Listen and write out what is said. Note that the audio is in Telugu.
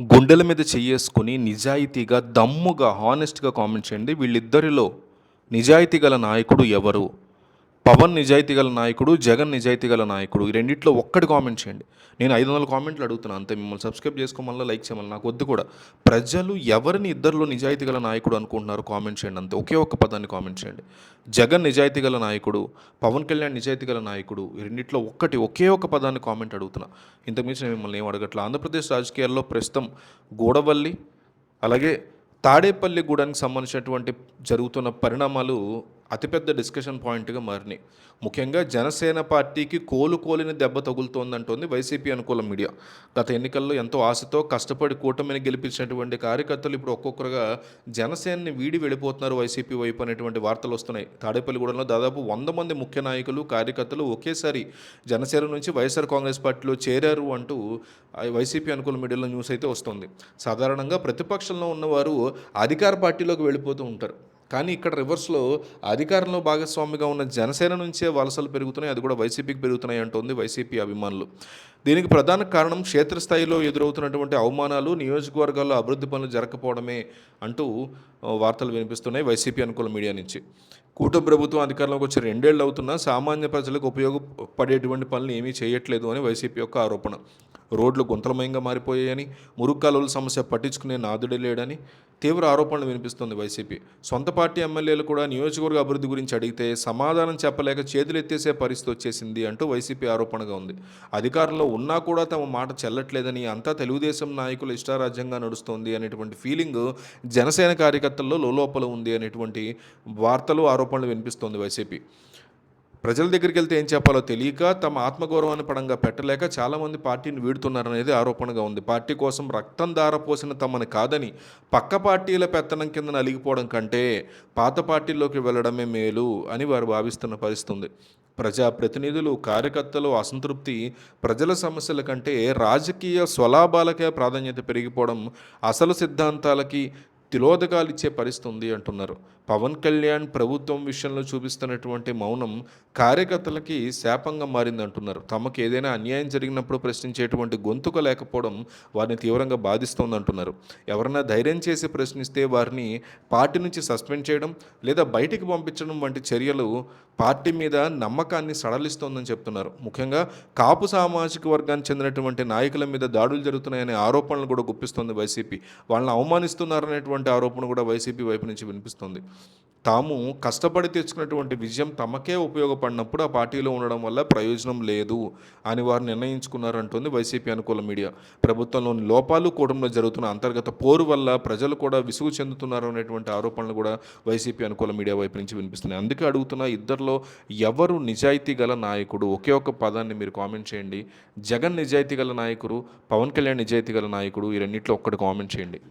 గుండెల మీద చెయ్యేసుకొని నిజాయితీగా, దమ్ముగా, హానెస్ట్‌గా కామెంట్ చేయండి. వీళ్ళిద్దరిలో నిజాయితీ గల నాయకుడు ఎవరు? పవన్ నిజాయితీ గల నాయకుడు, జగన్ నిజాయితీ గల నాయకుడు. ఈ రెండిట్లో ఒక్కటి కామెంట్ చేయండి. నేను 500 కామెంట్లు అడుగుతున్నా అంతే. మిమ్మల్ని సబ్స్క్రైబ్ చేసుకోమల్లా, లైక్ చేయమల్లా నాకు వద్దు కూడా. ప్రజలు ఎవరిని ఇద్దరిలో నిజాయితీ గల నాయకుడు అనుకుంటున్నారో కామెంట్ చేయండి అంతే. ఒకే ఒక్క పదాన్ని కామెంట్ చేయండి. జగన్ నిజాయితీ గల నాయకుడు, పవన్ కళ్యాణ్ నిజాయితీ గల నాయకుడు. ఈ రెండిట్లో ఒకే ఒక్క పదాన్ని కామెంట్ అడుగుతున్నా. ఇంతకుమించి నేను మిమ్మల్ని ఏం అడగట్లా. ఆంధ్రప్రదేశ్ రాజకీయాల్లో ప్రస్తుతం గూడవల్లి, అలాగే తాడేపల్లిగూడెనికి సంబంధించినటువంటి జరుగుతున్న పరిణామాలు అతిపెద్ద డిస్కషన్ పాయింట్గా మారినాయి. ముఖ్యంగా జనసేన పార్టీకి కోలుకోలేని దెబ్బ తగులుతోందంటోంది వైసీపీ అనుకూల మీడియా. గత ఎన్నికల్లో ఎంతో ఆశతో కష్టపడి కూటమిని గెలిపించినటువంటి కార్యకర్తలు ఇప్పుడు ఒక్కొక్కరుగా జనసేనని వీడి వెళ్ళిపోతున్నారు వైసీపీ వైపు అనేటువంటి వార్తలు వస్తున్నాయి. తాడేపల్లిగూడెంలో దాదాపు 100 మంది ముఖ్య నాయకులు, కార్యకర్తలు ఒకేసారి జనసేన నుంచి వైఎస్ఆర్ కాంగ్రెస్ పార్టీలో చేరారు అంటూ వైసీపీ అనుకూల మీడియాలో న్యూస్ అయితే వస్తుంది. సాధారణంగా ప్రతిపక్షంలో ఉన్నవారు అధికార పార్టీలోకి వెళ్ళిపోతూ ఉంటారు. కానీ ఇక్కడ రివర్స్లో అధికారంలో భాగస్వామిగా ఉన్న జనసేన నుంచే వలసలు పెరుగుతున్నాయి, అది కూడా వైసీపీకి పెరుగుతున్నాయి అంటోంది వైసీపీ అభిమానులు. దీనికి ప్రధాన కారణం క్షేత్రస్థాయిలో ఎదురవుతున్నటువంటి అవమానాలు, నియోజకవర్గాల్లో అభివృద్ధి పనులు జరగకపోవడమే అంటూ వార్తలు వినిపిస్తున్నాయి వైసీపీ అనుకూల మీడియా నుంచి. కూటమి ప్రభుత్వం అధికారంలోకి వచ్చి 2 ఏళ్ళు అవుతున్నా సామాన్య ప్రజలకు ఉపయోగపడేటువంటి పనులు ఏమీ చేయట్లేదు అని వైసీపీ యొక్క ఆరోపణ. రోడ్లు గుంతలమయంగా మారిపోయాయని, మురుగు కాలువల సమస్య పట్టించుకునే నాదుడే లేడని తీవ్ర ఆరోపణలు వినిపిస్తుంది వైసీపీ. సొంత పార్టీ ఎమ్మెల్యేలు కూడా నియోజకవర్గ అభివృద్ధి గురించి అడిగితే సమాధానం చెప్పలేక చేతులెత్తేసే పరిస్థితి వచ్చేసింది అంటూ వైసీపీ ఆరోపణగా ఉంది. అధికారంలో ఉన్నా కూడా తమ మాట చెల్లట్లేదని, అంతా తెలుగుదేశం నాయకుల ఇష్టారాజ్యంగా నడుస్తోంది అనేటువంటి ఫీలింగ్ జనసేన కార్యకర్తల్లో లోలోపల ఉంది అనేటువంటి వార్తలు, ఆరోపణలు వినిపిస్తోంది వైసీపీ. ప్రజల దగ్గరికి వెళ్తే ఏం చెప్పాలో తెలియక, తమ ఆత్మగౌరవాన్ని పడంగా పెట్టలేక చాలామంది పార్టీని వీడుతున్నారనేది ఆరోపణగా ఉంది. పార్టీ కోసం రక్తం దారపోసిన తమని కాదని పక్క పార్టీల పెత్తనం కింద నలిగిపోవడం కంటే పాత పార్టీల్లోకి వెళ్ళడమే మేలు అని వారు భావిస్తున్న పరిస్థితి ఉంది. ప్రజాప్రతినిధులు, కార్యకర్తలు అసంతృప్తి ప్రజల సమస్యల కంటే రాజకీయ స్వలాభాలకే ప్రాధాన్యత పెరిగిపోవడం అసలు సిద్ధాంతాలకి తిలోదకాలు ఇచ్చే పరిస్థితి ఉంది అంటున్నారు. పవన్ కళ్యాణ్ ప్రభుత్వం విషయంలో చూపిస్తున్నటువంటి మౌనం కార్యకర్తలకి శాపంగా మారింది అంటున్నారు. తమకు ఏదైనా అన్యాయం జరిగినప్పుడు ప్రశ్నించేటువంటి గొంతుక లేకపోవడం వారిని తీవ్రంగా బాధిస్తోంది అంటున్నారు. ఎవరైనా ధైర్యం చేసి ప్రశ్నిస్తే వారిని పార్టీ నుంచి సస్పెండ్ చేయడం లేదా బయటికి పంపించడం వంటి చర్యలు పార్టీ మీద నమ్మకాన్ని సడలిస్తోందని చెప్తున్నారు. ముఖ్యంగా కాపు సామాజిక వర్గానికి చెందినటువంటి నాయకుల మీద దాడులు జరుగుతున్నాయనే ఆరోపణలు కూడా గుప్పిస్తోంది వైసీపీ. వాళ్ళని అవమానిస్తున్నారనేటువంటి ఆరోపణ కూడా వైసీపీ వైపు నుంచి వినిపిస్తుంది. తాము కష్టపడి తెచ్చుకున్నటువంటి విజయం తమకే ఉపయోగపడినప్పుడు ఆ పార్టీలో ఉండడం వల్ల ప్రయోజనం లేదు అని వారు నిర్ణయించుకున్నారంటుంది వైసీపీ అనుకూల మీడియా. ప్రభుత్వంలోని లోపాలు, కూటమిలో జరుగుతున్న అంతర్గత పోరు వల్ల ప్రజలు కూడా విసుగు చెందుతున్నారు అనేటువంటి ఆరోపణలు కూడా వైసీపీ అనుకూల మీడియా వైపు నుంచి వినిపిస్తున్నాయి. అందుకే అడుగుతున్నా, ఇద్దరిలో ఎవరు నిజాయితీ గల నాయకుడు? ఒకే ఒక్క పదాన్ని మీరు కామెంట్ చేయండి. జగన్ నిజాయితీ గల నాయకుడు, పవన్ కళ్యాణ్ నిజాయితీ గల నాయకుడు. ఈ రెండిట్లో ఒక్కటి కామెంట్ చేయండి.